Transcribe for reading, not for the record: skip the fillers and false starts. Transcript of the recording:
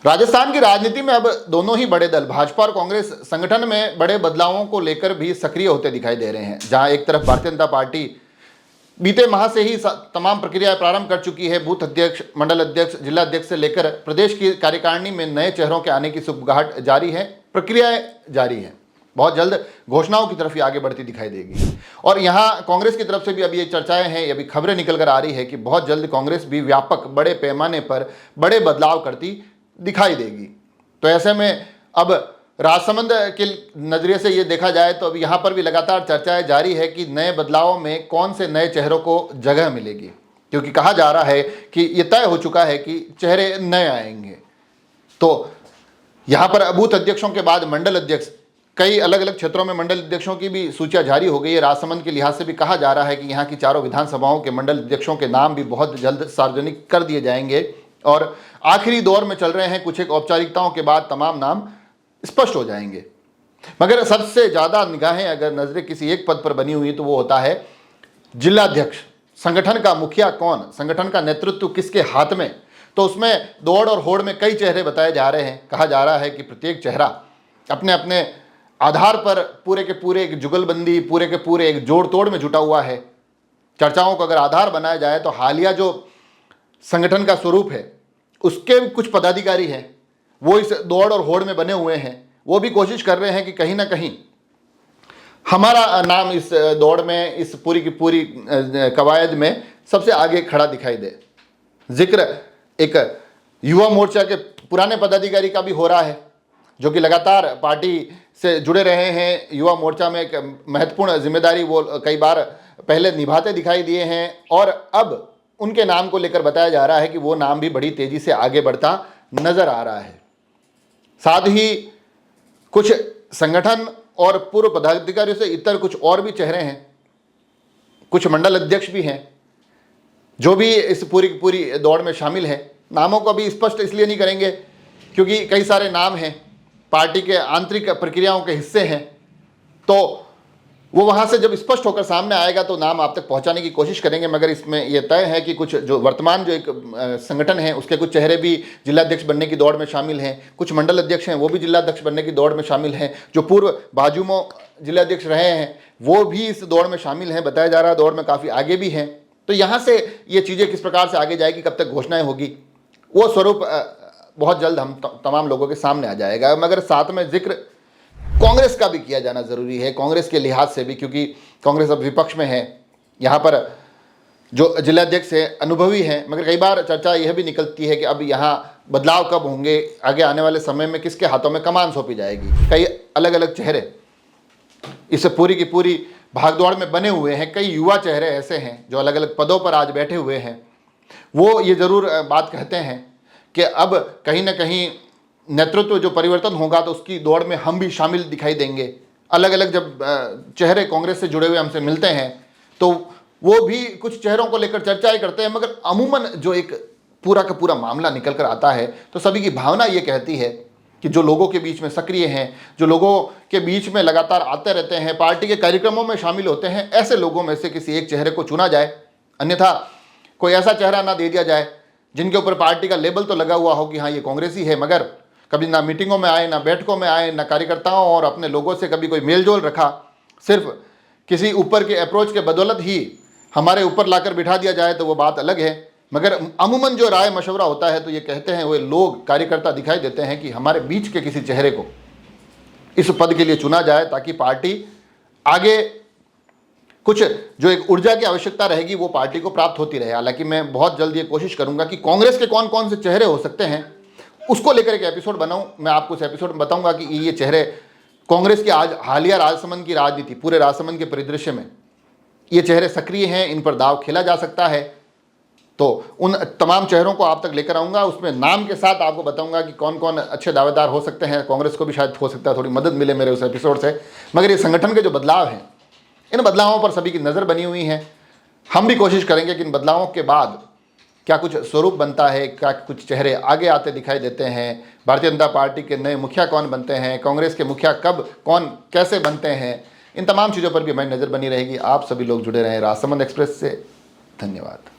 राजस्थान की राजनीति में अब दोनों ही बड़े दल भाजपा और कांग्रेस संगठन में बड़े बदलावों को लेकर भी सक्रिय होते दिखाई दे रहे हैं। जहां एक तरफ भारतीय जनता पार्टी बीते माह से ही तमाम प्रक्रियाएं प्रारंभ कर चुकी है। बूथ अध्यक्ष, मंडल अध्यक्ष, जिला अध्यक्ष से लेकर प्रदेश की कार्यकारिणी में नए चेहरों के आने की सुगबुगाहट जारी है, प्रक्रियाएं जारी है। बहुत जल्द घोषणाओं की तरफ ही आगे बढ़ती दिखाई देगी। और यहाँ कांग्रेस की तरफ से भी अभी ये चर्चाएं हैं, अभी खबरें निकल कर आ रही है कि बहुत जल्द कांग्रेस भी व्यापक बड़े पैमाने पर बड़े बदलाव करती दिखाई देगी। तो ऐसे में अब राजसमंद के नज़रिए से ये देखा जाए तो अब यहाँ पर भी लगातार चर्चाएं जारी है कि नए बदलावों में कौन से नए चेहरों को जगह मिलेगी, क्योंकि कहा जा रहा है कि ये तय हो चुका है कि चेहरे नए आएंगे। तो यहाँ पर बूथ अध्यक्षों के बाद मंडल अध्यक्ष, कई अलग अलग क्षेत्रों में मंडल अध्यक्षों की भी सूचियां जारी हो गई है। राजसमंद के लिहाज से भी कहा जा रहा है कि यहाँ की चारों विधानसभाओं के मंडल अध्यक्षों के नाम भी बहुत जल्द सार्वजनिक कर दिए जाएंगे और आखिरी दौर में चल रहे हैं। कुछ एक औपचारिकताओं के बाद तमाम नाम स्पष्ट हो जाएंगे। मगर सबसे ज़्यादा निगाहें अगर नजरें किसी एक पद पर बनी हुई तो वो होता है जिलाध्यक्ष। संगठन का मुखिया कौन, संगठन का नेतृत्व किसके हाथ में, तो उसमें दौड़ और होड़ में कई चेहरे बताए जा रहे हैं। कहा जा रहा है कि प्रत्येक चेहरा अपने अपने आधार पर पूरे के पूरे एक जुगलबंदी, पूरे के पूरे एक जोड़ तोड़ में जुटा हुआ है। चर्चाओं को अगर आधार बनाया जाए तो हालिया जो संगठन का स्वरूप है उसके कुछ पदाधिकारी हैं, वो इस दौड़ और होड़ में बने हुए हैं। वो भी कोशिश कर रहे हैं कि कहीं ना कहीं हमारा नाम इस दौड़ में, इस पूरी की पूरी कवायद में सबसे आगे खड़ा दिखाई दे। जिक्र एक युवा मोर्चा के पुराने पदाधिकारी का भी हो रहा है, जो कि लगातार पार्टी से जुड़े रहे हैं। युवा मोर्चा में एक महत्वपूर्ण जिम्मेदारी वो कई बार पहले निभाते दिखाई दिए हैं और अब उनके नाम को लेकर बताया जा रहा है कि वो नाम भी बड़ी तेजी से आगे बढ़ता नजर आ रहा है। साथ ही कुछ संगठन और पूर्व पदाधिकारियों से इतर कुछ और भी चेहरे हैं, कुछ मंडल अध्यक्ष भी हैं जो भी इस पूरी की पूरी दौड़ में शामिल हैं। नामों को अभी स्पष्ट इसलिए नहीं करेंगे क्योंकि कई सारे नाम हैं, पार्टी के आंतरिक प्रक्रियाओं के हिस्से हैं, तो वो वहाँ से जब स्पष्ट होकर सामने आएगा तो नाम आप तक पहुँचाने की कोशिश करेंगे। मगर इसमें यह तय है कि कुछ जो वर्तमान जो एक संगठन है उसके कुछ चेहरे भी जिलाध्यक्ष बनने की दौड़ में शामिल हैं। कुछ मंडल अध्यक्ष हैं वो भी जिलाध्यक्ष बनने की दौड़ में शामिल हैं। जो पूर्व भाजयुमो जिलाध्यक्ष रहे हैं वो भी इस दौड़ में शामिल हैं। बताया जा रहा है दौड़ में काफ़ी आगे भी हैं। तो यहाँ से ये चीज़ें किस प्रकार से आगे जाएगी, कब तक घोषणाएँ होगी, वो स्वरूप बहुत जल्द हम तमाम लोगों के सामने आ जाएगा। मगर साथ में जिक्र कांग्रेस का भी किया जाना जरूरी है, कांग्रेस के लिहाज से भी, क्योंकि कांग्रेस अब विपक्ष में है। यहाँ पर जो जिलाध्यक्ष है अनुभवी हैं, मगर कई बार चर्चा यह भी निकलती है कि अब यहाँ बदलाव कब होंगे, आगे आने वाले समय में किसके हाथों में कमान सौंपी जाएगी। कई अलग अलग चेहरे इस पूरी की पूरी भागदौड़ में बने हुए हैं। कई युवा चेहरे ऐसे हैं जो अलग अलग पदों पर आज बैठे हुए हैं। वो ये ज़रूर बात कहते हैं कि अब कहीं ना कहीं नेतृत्व जो परिवर्तन होगा तो उसकी दौड़ में हम भी शामिल दिखाई देंगे। अलग अलग जब चेहरे कांग्रेस से जुड़े हुए हमसे मिलते हैं तो वो भी कुछ चेहरों को लेकर चर्चाएं करते हैं, मगर अमूमन जो एक पूरा का पूरा मामला निकल कर आता है तो सभी की भावना ये कहती है कि जो लोगों के बीच में सक्रिय हैं, जो लोगों के बीच में लगातार आते रहते हैं, पार्टी के कार्यक्रमों में शामिल होते हैं, ऐसे लोगों में से किसी एक चेहरे को चुना जाए। अन्यथा कोई ऐसा चेहरा ना दे दिया जाए जिनके ऊपर पार्टी का लेबल तो लगा हुआ हो कि हाँ ये कांग्रेसी है, मगर कभी ना मीटिंगों में आए, ना बैठकों में आए, ना कार्यकर्ताओं और अपने लोगों से कभी कोई मेलजोल रखा। सिर्फ किसी ऊपर के अप्रोच के बदौलत ही हमारे ऊपर लाकर बिठा दिया जाए तो वो बात अलग है। मगर अमूमन जो राय मशवरा होता है तो ये कहते हैं वो लोग कार्यकर्ता दिखाई देते हैं कि हमारे बीच के किसी चेहरे को इस पद के लिए चुना जाए ताकि पार्टी आगे कुछ जो एक ऊर्जा की आवश्यकता रहेगी वो पार्टी को प्राप्त होती रहे। हालांकि मैं बहुत जल्द ये कोशिश करूंगा कि कांग्रेस के कौन कौन से चेहरे हो सकते हैं उसको लेकर एक एपिसोड बनाऊं। मैं आपको इस एपिसोड में बताऊंगा कि ये चेहरे कांग्रेस की आज हालिया राजसमंद की राजनीति, पूरे राजसमंद के परिदृश्य में ये चेहरे सक्रिय हैं, इन पर दाव खेला जा सकता है। तो उन तमाम चेहरों को आप तक लेकर आऊँगा, उसमें नाम के साथ आपको बताऊँगा कि कौन कौन अच्छे दावेदार हो सकते हैं। कांग्रेस को भी शायद हो सकता है थोड़ी मदद मिले मेरे उस एपिसोड से। मगर ये संगठन के जो बदलाव हैं, इन बदलावों पर सभी की नज़र बनी हुई है। हम भी कोशिश करेंगे कि इन बदलावों के बाद क्या कुछ स्वरूप बनता है, क्या कुछ चेहरे आगे आते दिखाई देते हैं, भारतीय जनता पार्टी के नए मुखिया कौन बनते हैं, कांग्रेस के मुखिया कब कौन कैसे बनते हैं, इन तमाम चीज़ों पर भी हमारी नज़र बनी रहेगी। आप सभी लोग जुड़े रहें राजसमंद एक्सप्रेस से। धन्यवाद।